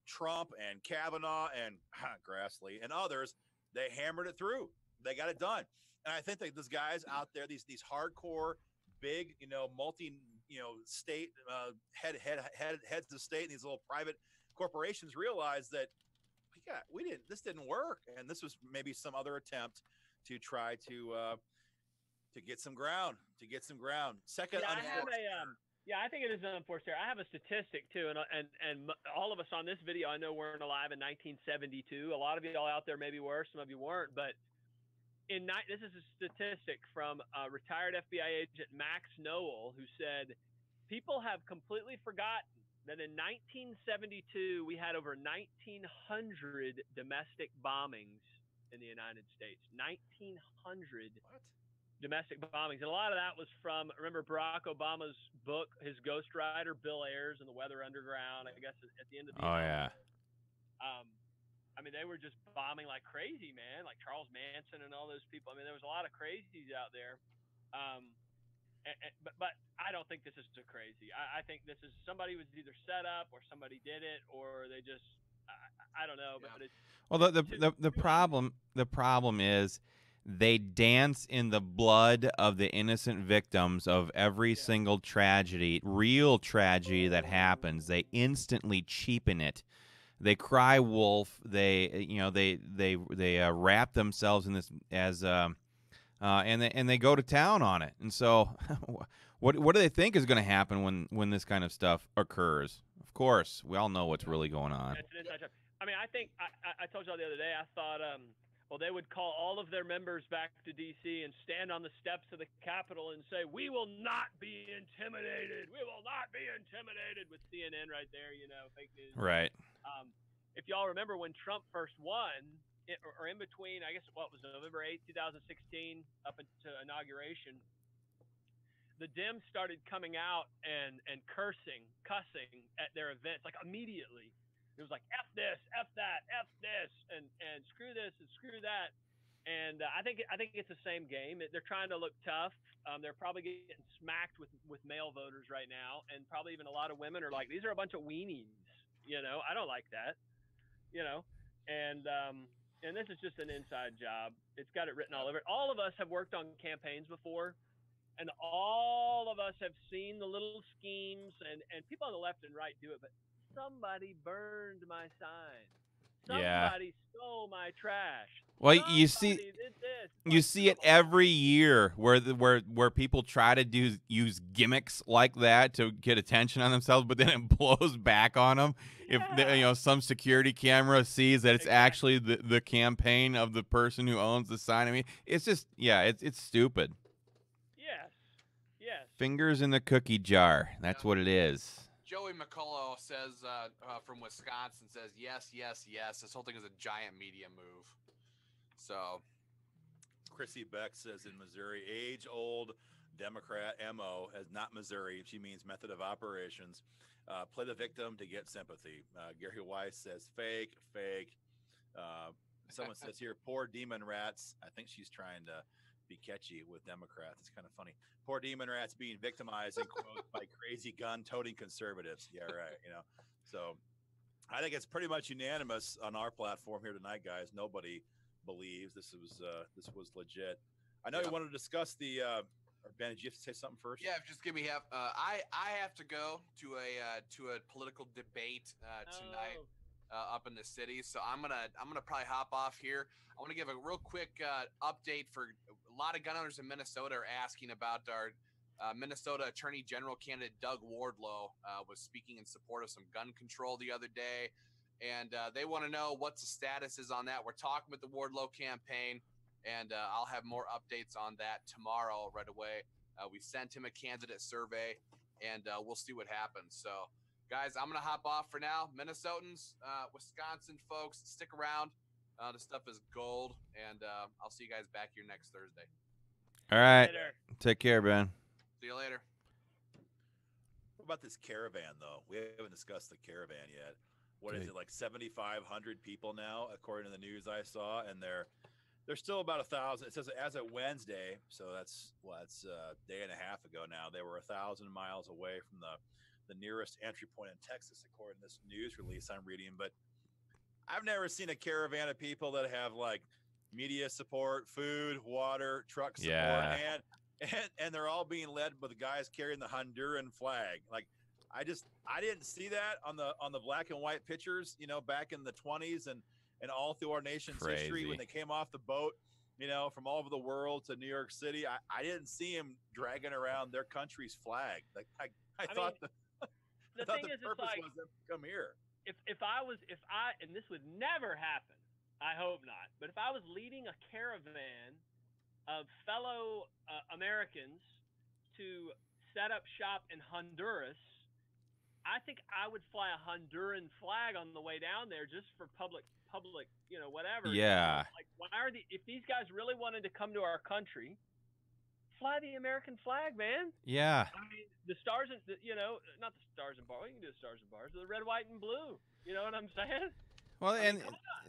Trump and Kavannaugh and Grassley and others, they hammered it through. They got it done. And I think that these guys out there, these hardcore, big, multi, state heads of state, and these little private corporations realize that this didn't work, and this was maybe some other attempt to try to get some ground, Second, yeah, I have yeah, I think it is an unforced error. I have a statistic too, and all of us on this video, I know, weren't alive in 1972. A lot of y'all out there maybe were, some of you weren't, but this is a statistic from retired FBI agent Max Noel, who said people have completely forgotten that in 1972 we had over 1,900 domestic bombings in the United States. 1,900 domestic bombings, and a lot of that was from, remember Barack Obama's book, his ghostwriter Bill Ayers and the Weather Underground. I guess at the end of the yeah. I mean, they were just bombing like crazy, man, like Charles Manson and all those people. I mean, there was a lot of crazies out there. But I don't think this is too crazy. I think this is somebody was either set up or somebody did it, or they just I don't know. But it's, well, the problem is they dance in the blood of the innocent victims of every single real tragedy that happens. They instantly cheapen it. They cry wolf. They wrap themselves in this as and they go to town on it. And so, what do they think is going to happen when this kind of stuff occurs? Of course, we all know what's really going on. I mean, I think I told y'all the other day. I thought, well, they would call all of their members back to D.C. and stand on the steps of the Capitol and say, "We will not be intimidated. We will not be intimidated," with CNN right there, fake news. Right. If y'all remember when Trump first won, or in between, I guess what was November 8th, 2016, up into inauguration, the Dems started coming out and cussing at their events, like immediately. It was like, F this, F that, F this, and screw this and screw that. And I think it's the same game. They're trying to look tough. They're probably getting smacked with male voters right now, and probably even a lot of women are like, these are a bunch of weenies. I don't like that. And this is just an inside job. It's got it written all over it. All of us have worked on campaigns before, and all of us have seen the little schemes, and people on the left and right do it, but somebody burned my sign. Somebody stole my trash. Well, somebody you see did this. You see it every year where people try to use gimmicks like that to get attention on themselves, but then it blows back on them. Yeah. If some security camera sees that it's actually the campaign of the person who owns the sign. I mean, it's just it's stupid. Yes. Fingers in the cookie jar. That's what it is. Joey McCullough says from Wisconsin says yes. This whole thing is a giant media move. So, Chrissy Beck says in Missouri, age-old Democrat MO, as not Missouri, she means method of operations. Play the victim to get sympathy. Gary Weiss says fake. Someone says here, poor demon rats. I think she's trying to be catchy with Democrats. It's kind of funny. Poor demon rats being victimized in quotes by crazy gun-toting conservatives. Yeah, right. So I think it's pretty much unanimous on our platform here tonight, guys. Nobody believes this was legit. I know you wanted to discuss the or Ben, did you have to say something first? Yeah, just give me half. I have to go to a political debate tonight up in the city, so I'm gonna probably hop off here. I want to give a real quick update for a lot of gun owners in Minnesota are asking about our Minnesota Attorney General candidate Doug Wardlow was speaking in support of some gun control the other day. And they want to know what the status is on that. We're talking with the Wardlow campaign, and I'll have more updates on that tomorrow right away. We sent him a candidate survey, and we'll see what happens. So, guys, I'm going to hop off for now. Minnesotans, Wisconsin folks, stick around. The stuff is gold, and I'll see you guys back here next Thursday. All right. Take care, Ben. See you later. What about this Caravan, though? We haven't discussed the Caravan yet. What is it, like 7,500 people now, according to the news I saw, and they're still about 1,000. It says as of Wednesday, so that's a day and a half ago now. They were 1,000 miles away from the nearest entry point in Texas, according to this news release I'm reading. But I've never seen a caravan of people that have like media support, food, water, truck support, Yeah. and they're all being led by the guys carrying the Honduran flag. Like, I didn't see that on the black and white pictures, you know, back in the 20s and all through our nation's history when they came off the boat, you know, from all over the world to New York City. I didn't see them dragging around their country's flag. Like I thought mean, the purpose was them to come here. If I and this would never happen, I hope not, but if I was leading a caravan of fellow Americans to set up shop in Honduras, I think I would fly a Honduran flag on the way down there just for public, you know, whatever. Yeah. Like, if these guys really wanted to come to our country, fly the American flag, man. Yeah. I mean, the stars and you know, not the stars and bars. You can do the stars and bars, the red, white, and blue. You know what I'm saying? Well, and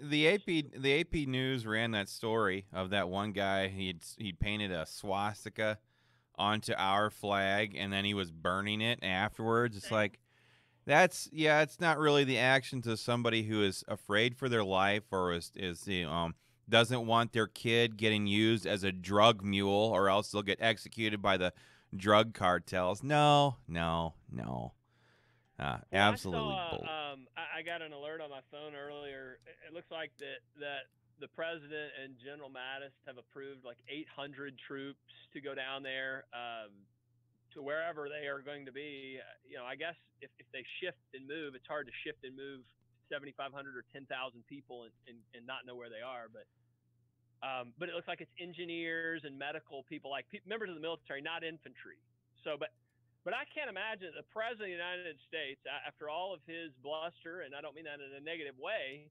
the AP News ran that story of that one guy. He'd painted a swastika onto our flag, and then he was burning it afterwards. It's like, it's not really the actions of somebody who is afraid for their life or is doesn't want their kid getting used as a drug mule, or else they'll get executed by the drug cartels. No. Absolutely bull. I got an alert on my phone earlier. It looks like that the president and General Mattis have approved like 800 troops to go down there to wherever they are going to be. You know, I guess if they shift and move, it's hard to shift and move 7,500 or 10,000 people and not know where they are. But it looks like it's engineers and medical people, like members of the military, not infantry. So, But I can't imagine the president of the United States, after all of his bluster, and I don't mean that in a negative way,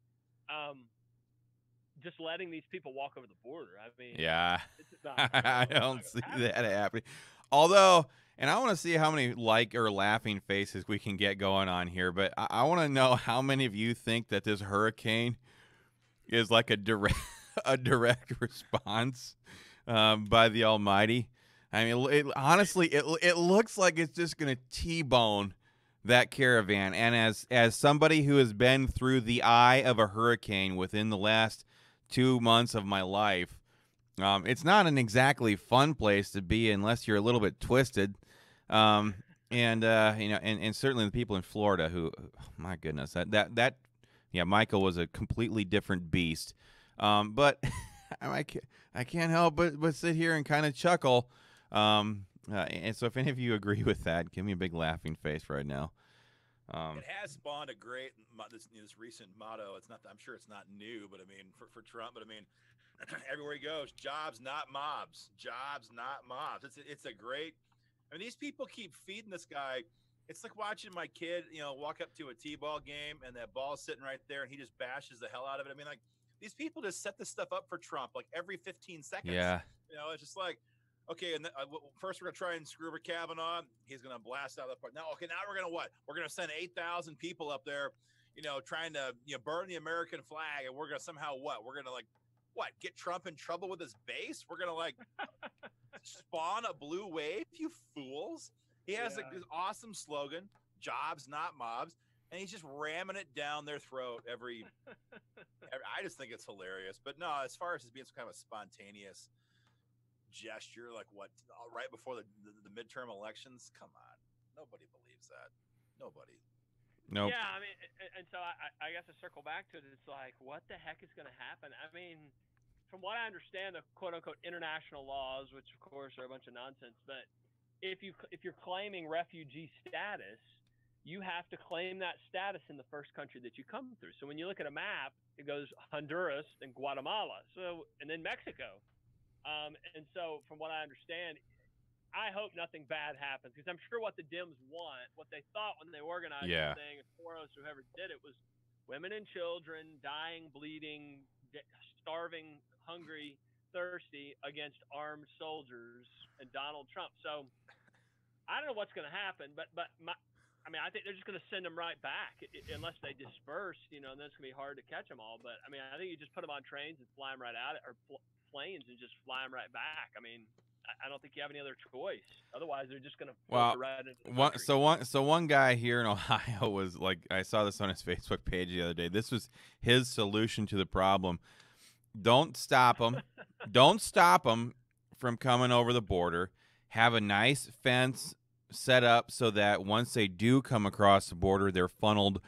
just letting these people walk over the border. I mean, yeah, I don't see that happening. Although, and I want to see how many or laughing faces we can get going on here, but I want to know how many of you think that this hurricane is like a direct response by the Almighty. I mean, honestly, it looks like it's just going to T-bone that caravan. And as somebody who has been through the eye of a hurricane within the last 2 months of my life, it's not an exactly fun place to be unless you're a little bit twisted. And certainly the people in Florida who, my goodness, Michael was a completely different beast. But I can't help but sit here and kind of chuckle. And so if any of you agree with that, give me a big laughing face right now. It has spawned a great this recent motto. It's not, I'm sure it's not new, but I mean for Trump, but I mean everywhere he goes, jobs not mobs, jobs not mobs. It's a great. I mean, these people keep feeding this guy. It's like watching my kid, you know, walk up to a T-ball game and that ball's sitting right there and he just bashes the hell out of it. I mean, like, these people just set this stuff up for Trump like every 15 seconds. Yeah. You know, it's just like, okay, and first we're going to try and screw over Kavannaugh. He's going to blast out the part. Now we're going to what? We're going to send 8,000 people up there, you know, trying to, you know, burn the American flag. And we're going to somehow what? We're going to get Trump in trouble with his base? We're going to spawn a blue wave, you fools. He has this awesome slogan, jobs, not mobs. And he's just ramming it down their throat every I just think it's hilarious. But no, as far as it being some kind of a spontaneous gesture, like what, right before the midterm elections, come on. Nobody believes that. Nobody. Nope. Yeah, I mean, and so I guess to circle back to it, it's like, what the heck is going to happen? I mean, from what I understand, the quote-unquote international laws, which of course are a bunch of nonsense, but if you're claiming refugee status, you have to claim that status in the first country that you come through. So when you look at a map, it goes Honduras, then Guatemala, and then Mexico. And so from what I understand, I hope nothing bad happens, because I'm sure what the Dems want, what they thought when they organized the thing, Soros, whoever did it, was women and children dying, bleeding, starving, hungry, thirsty against armed soldiers and Donald Trump. So I don't know what's going to happen, but I think they're just going to send them right back unless they disperse, you know, and then it's going to be hard to catch them all. But I mean, I think you just put them on trains and fly them right out, or planes and just fly them right back. I mean, I don't think you have any other choice. Otherwise, they're just going to Well, right into the country. so one guy here in Ohio was like, I saw this on his Facebook page the other day. This was his solution to the problem. Don't stop them. Don't stop them from coming over the border. Have a nice fence set up so that once they do come across the border, they're funneled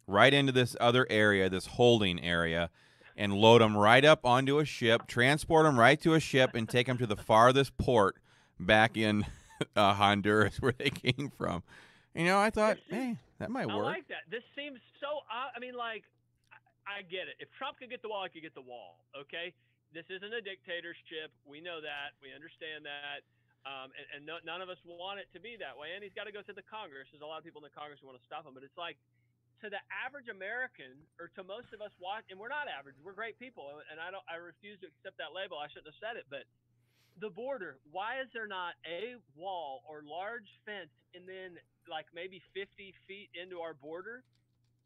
right into this other area, this holding area, and load them right up onto a ship, transport them right to a ship, and take them to the farthest port back in Honduras where they came from. You know, I thought, hey, that might work. I like that. This seems so. I mean, like, I get it. If Trump could get the wall, I could get the wall. Okay, this isn't a dictatorship. We know that. We understand that. And none of us want it to be that way. And he's got to go through the Congress. There's a lot of people in the Congress who want to stop him. But it's like, to the average American, or to most of us and we're not average. We're great people, and I refuse to accept that label. I shouldn't have said it, but the border. Why is there not a wall or large fence, and then like maybe 50 feet into our border,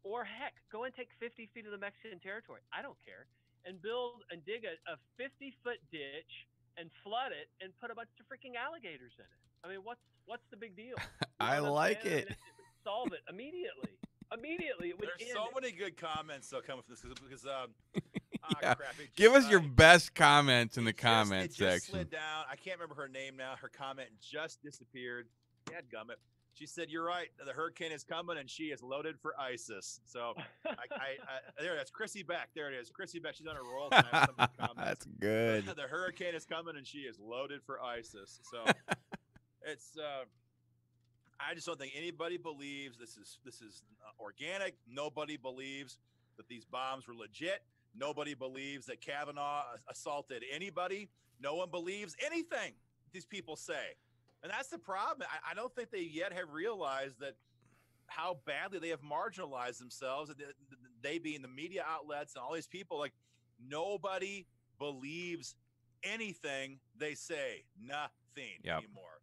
or heck, go and take 50 feet of the Mexican territory. I don't care, and dig a 50-foot ditch and flood it and put a bunch of freaking alligators in it. I mean, what's the big deal? I like it. It would solve it immediately. Immediately, it would There's end so many good comments though coming from this because Yeah. crap, Give us your best comments in the comment section. Slid down. I can't remember her name now. Her comment just disappeared. Dadgummit. She said, "You're right. The hurricane is coming, and she is loaded for ISIS." So, there. That's Chrissy Beck. There it is. Chrissy Beck. She's on a roll tonight. That's good. The hurricane is coming, and she is loaded for ISIS. So, it's. I just don't think anybody believes this is organic. Nobody believes that these bombs were legit. Nobody believes that Kavannaugh assaulted anybody. No one believes anything these people say. And that's the problem. I don't think they yet have realized that how badly they have marginalized themselves. They being the media outlets and all these people, like nobody believes anything they say. Nothing anymore.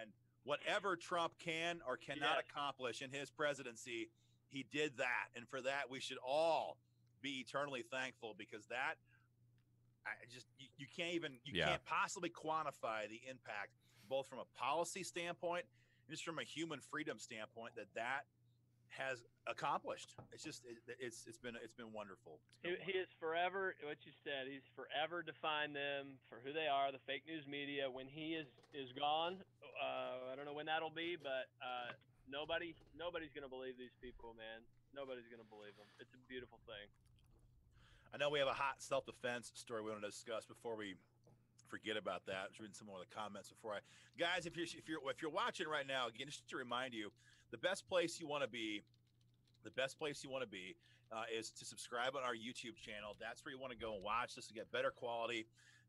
And whatever Trump can or cannot accomplish in his presidency, he did that. And for that, we should all be eternally thankful, because that you can't possibly quantify the impact, both from a policy standpoint and just from a human freedom standpoint, that has accomplished. It's just it's been wonderful. He is forever, what you said, he's forever defined them for who they are, the fake news media. When he is gone, I don't know when that'll be, but nobody's going to believe these people, man. Nobody's going to believe them. It's a beautiful thing. I know we have a hot self-defense story we want to discuss before we forget about that. I was reading some more of the comments before guys, if you're watching right now, again, just to remind you, the best place you want to be is to subscribe on our YouTube channel. That's where you want to go and watch this to get better quality,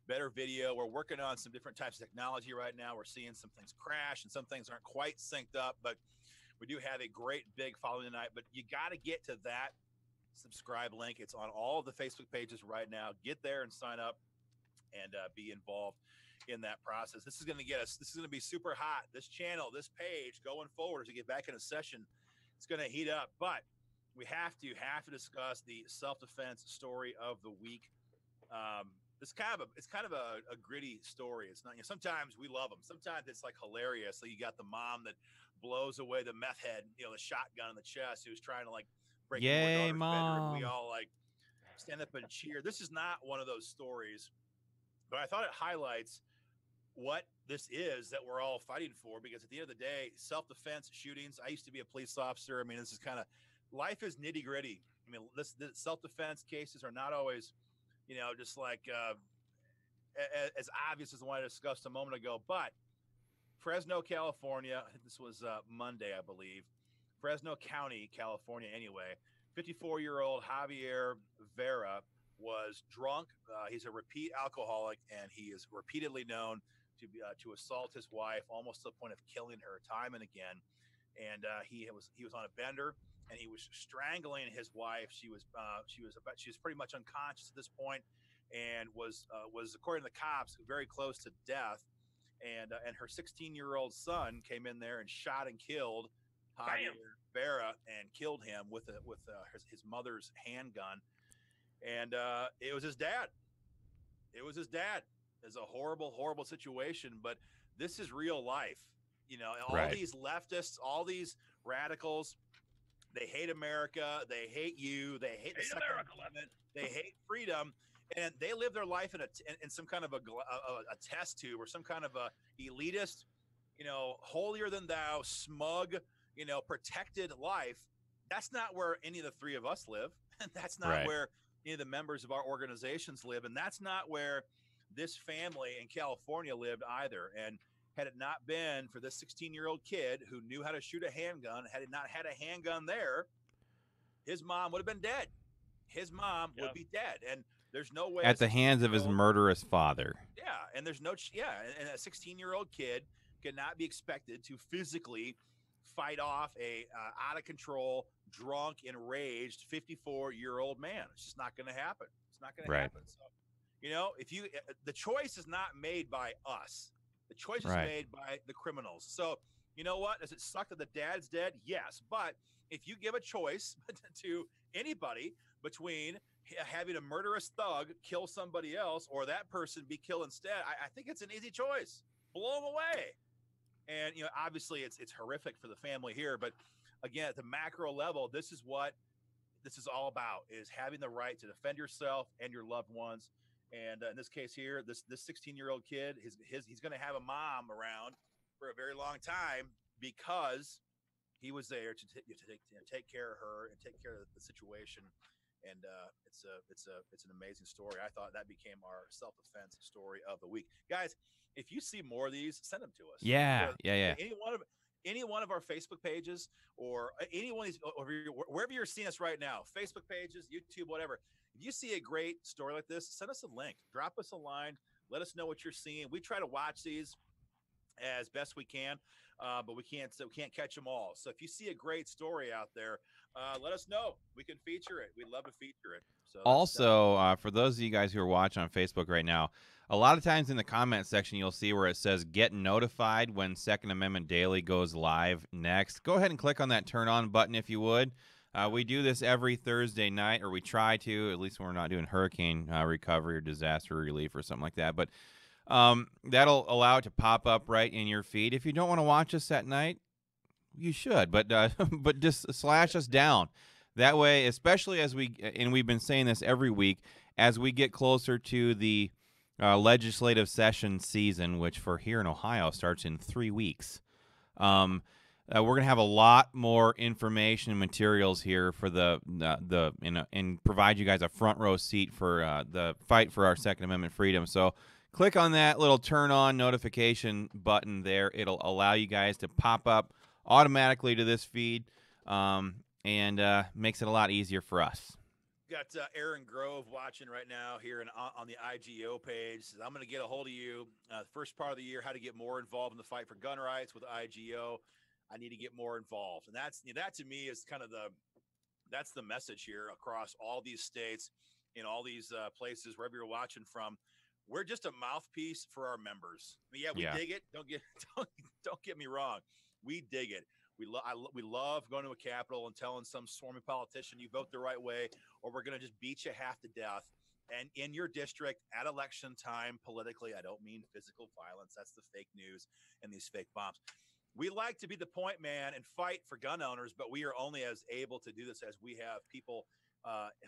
better video. We're working on some different types of technology right now. We're seeing some things crash and some things aren't quite synced up, but we do have a great big following tonight. But you got to get to that subscribe link. It's on all of the Facebook pages right now. Get there and sign up and be involved in that process. This is going to be super hot. This channel, this page going forward as we get back in a session, it's going to heat up. But we have to discuss the self-defense story of the week. It's kind of a gritty story. It's not, sometimes we love them. Sometimes it's like hilarious. Like you got the mom that blows away the meth head, the shotgun in the chest, who's trying to like break into her daughter's bedroom. We all like stand up and cheer. This is not one of those stories, but I thought it highlights what this is that we're all fighting for, because at the end of the day, self-defense shootings, I used to be a police officer. I mean, this is kind of, life is nitty gritty. I mean, this self-defense cases are not always, just like as obvious as the one I discussed a moment ago, but Fresno, California, I think this was Monday, I believe, Fresno County, California anyway, 54-year-old Javier Vera was drunk. He's a repeat alcoholic, and he is repeatedly known to assault his wife, almost to the point of killing her time and again. And he was on a bender, and he was strangling his wife. She was pretty much unconscious at this point, and was according to the cops very close to death. And her 16-year-old son came in there and shot and killed Javier Vera and killed him with his mother's handgun. And it was his dad. is a horrible, horrible situation, but this is real life. You know, all Right. these leftists, all these radicals, they hate America. They hate you. They hate the Second Amendment. They hate freedom, and they live their life in some kind of a test tube or some kind of a elitist, you know, holier than thou, smug, you know, protected life. That's not where any of the three of us live, and that's not Right. where any of the members of our organizations live, and that's not where this family in California lived either. And had it not been for this 16-year-old kid who knew how to shoot a handgun, had it not had a handgun there, his mom would have been dead. His mom would be dead. And there's no way At the hands of his murderous father. Yeah. And there's no, and a 16-year-old kid cannot be expected to physically fight off a out of control, drunk, enraged 54-year-old man. It's just not going to happen. It's not going to happen. So, you know, the choice is not made by us. The choice is made by the criminals. So, you know what? Does it suck that the dad's dead? Yes. But if you give a choice to anybody between having a murderous thug kill somebody else or that person be killed instead, I think it's an easy choice. Blow them away. And, you know, obviously it's horrific for the family here. But again, at the macro level, this is what this is all about, is having the right to defend yourself and your loved ones. And in this case here, this 16-year-old kid, he's going to have a mom around for a very long time because he was there to take care of her and take care of the situation. And it's an amazing story. I thought that became our self-defense story of the week, guys. If you see more of these, send them to us. Yeah. Any one of our Facebook pages or any one of these, wherever you're seeing us right now, Facebook pages, YouTube, whatever. If you see a great story like this, send us a link, drop us a line, let us know what you're seeing. We try to watch these as best we can, but we can't catch them all. So if you see a great story out there, let us know. We can feature it. We'd love to feature it. So also, for those of you guys who are watching on Facebook right now, a lot of times in the comment section, you'll see where it says get notified when Second Amendment Daily goes live next. Go ahead and click on that turn on button if you would. We do this every Thursday night, or we try to, at least when we're not doing hurricane recovery or disaster relief or something like that. But that'll allow it to pop up right in your feed. If you don't want to watch us at night, you should, but just slash us down. That way, especially as we've been saying this every week, as we get closer to the legislative session season, which for here in Ohio starts in 3 weeks. We're going to have a lot more information and materials here for and provide you guys a front row seat for the fight for our Second Amendment freedom. So click on that little turn on notification button there. It'll allow you guys to pop up automatically to this feed, and makes it a lot easier for us. Got Aaron Grove watching right now here on the IGO page. Says, I'm going to get a hold of you. First part of the year, how to get more involved in the fight for gun rights with IGO. I need to get more involved. And that to me is kind of that's the message here across all these states, in all these places, wherever you're watching from. We're just a mouthpiece for our members. I mean, we dig it. Don't get me wrong. We dig it. We love going to a Capitol and telling some swarmy politician, you vote the right way, or we're going to just beat you half to death. And in your district at election time, politically, I don't mean physical violence. That's the fake news and these fake bombs. We like to be the point man and fight for gun owners, but we are only as able to do this as we have people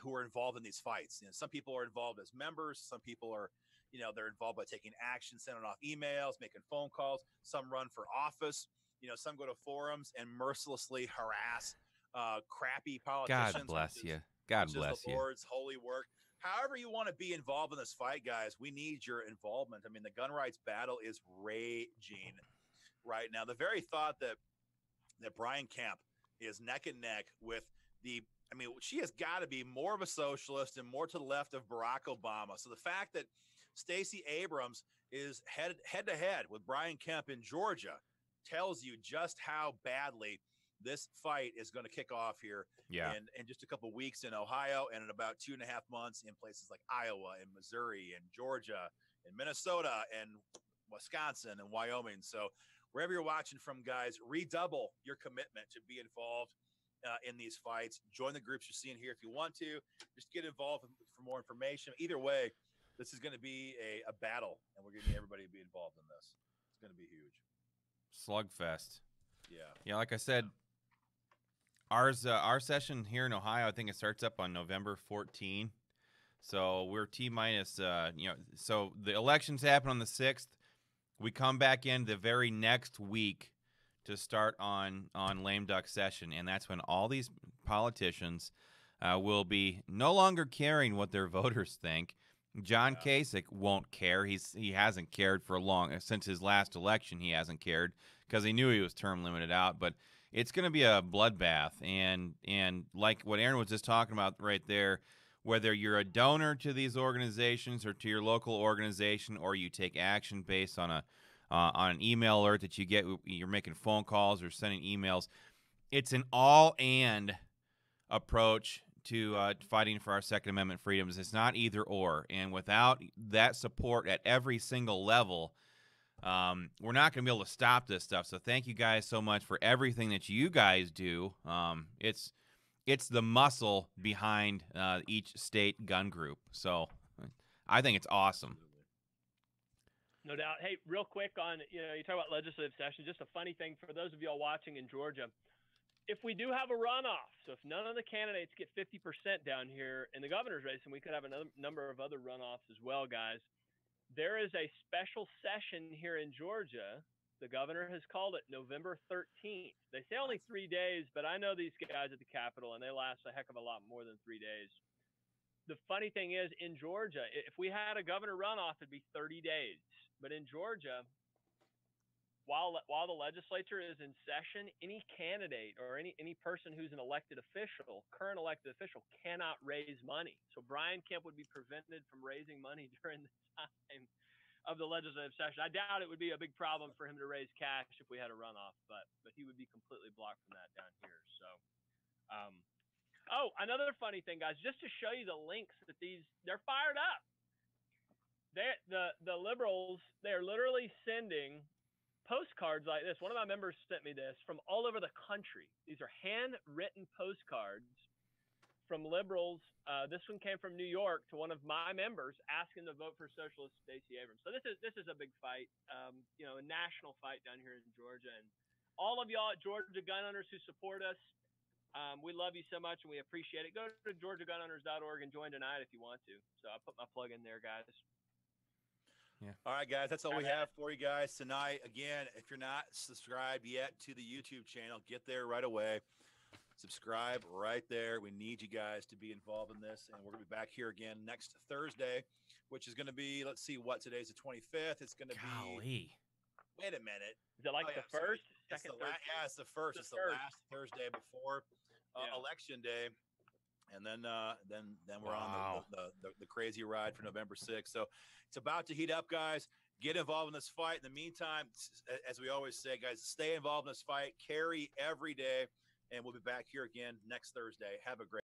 who are involved in these fights. You know, some people are involved as members. Some people are, they're involved by taking action, sending off emails, making phone calls. Some run for office. Some go to forums and mercilessly harass crappy politicians. God bless you. God bless the you. Lord's holy work. However you want to be involved in this fight, guys, we need your involvement. I mean, the gun rights battle is raging right now. The very thought that Brian Kemp is neck and neck with she has got to be more of a socialist and more to the left of Barack Obama. So the fact that Stacey Abrams is head to head with Brian Kemp in Georgia tells you just how badly this fight is going to kick off here in just a couple of weeks in Ohio, and in about 2.5 months in places like Iowa and Missouri and Georgia and Minnesota and Wisconsin and Wyoming. So wherever you're watching from, guys, redouble your commitment to be involved in these fights. Join the groups you're seeing here if you want to. Just get involved for more information. Either way, This is going to be a battle, and we're going to need everybody to be involved in this. It's going to be huge. Slugfest. Yeah. Yeah, like I said, our session here in Ohio, I think it starts up on November 14. So we're T-minus, so the elections happen on the 6th. We come back in the very next week to start on lame duck session, and that's when all these politicians will be no longer caring what their voters think. John Kasich won't care. He hasn't cared for long. Since his last election, he hasn't cared because he knew he was term limited out. But it's going to be a bloodbath, and like what Aaron was just talking about right there, whether you're a donor to these organizations or to your local organization, or you take action based on an email alert that you get, you're making phone calls or sending emails. It's an all-and approach to fighting for our Second Amendment freedoms. It's not either or. And without that support at every single level, we're not going to be able to stop this stuff. So thank you guys so much for everything that you guys do. It's the muscle behind each state gun group. So I think it's awesome. No doubt. Hey, real quick on, you talk about legislative session, just a funny thing for those of y'all watching in Georgia. If we do have a runoff, so if none of the candidates get 50% down here in the governor's race, and we could have a number of other runoffs as well, guys, there is a special session here in Georgia. The governor has called it November 13th. They say only 3 days, but I know these guys at the Capitol, and they last a heck of a lot more than 3 days. The funny thing is, in Georgia, if we had a governor runoff, it'd be 30 days. But in Georgia, while the legislature is in session, any candidate or any person who's an current elected official, cannot raise money. So Brian Kemp would be prevented from raising money during the time of the legislative session. I doubt it would be a big problem for him to raise cash if we had a runoff, but he would be completely blocked from that down here. So, another funny thing, guys, just to show you the links that they're fired up. The liberals, they're literally sending postcards like this. One of my members sent me this from all over the country. These are handwritten postcards from liberals. This one came from New York to one of my members asking to vote for Socialist Stacey Abrams. So this is a big fight, a national fight down here in Georgia. And all of y'all at Georgia gun owners who support us, we love you so much and we appreciate it. Go to georgiagunowners.org and join tonight if you want to. So I put my plug in there, guys. Yeah. All right, guys, that's all we have for you guys tonight. Again, if you're not subscribed yet to the YouTube channel, get there right away. Subscribe right there. We need you guys to be involved in this, and we're going to be back here again next Thursday, which is going to be, let's see, today's the 25th. It's going to be, wait a minute. Is it the first, second, third? Yeah, it's the first. It's the last Thursday before Election Day. And then we're on the crazy ride for November 6th. So it's about to heat up, guys. Get involved in this fight. In the meantime, as we always say, guys, stay involved in this fight. Carry every day. And we'll be back here again next Thursday. Have a great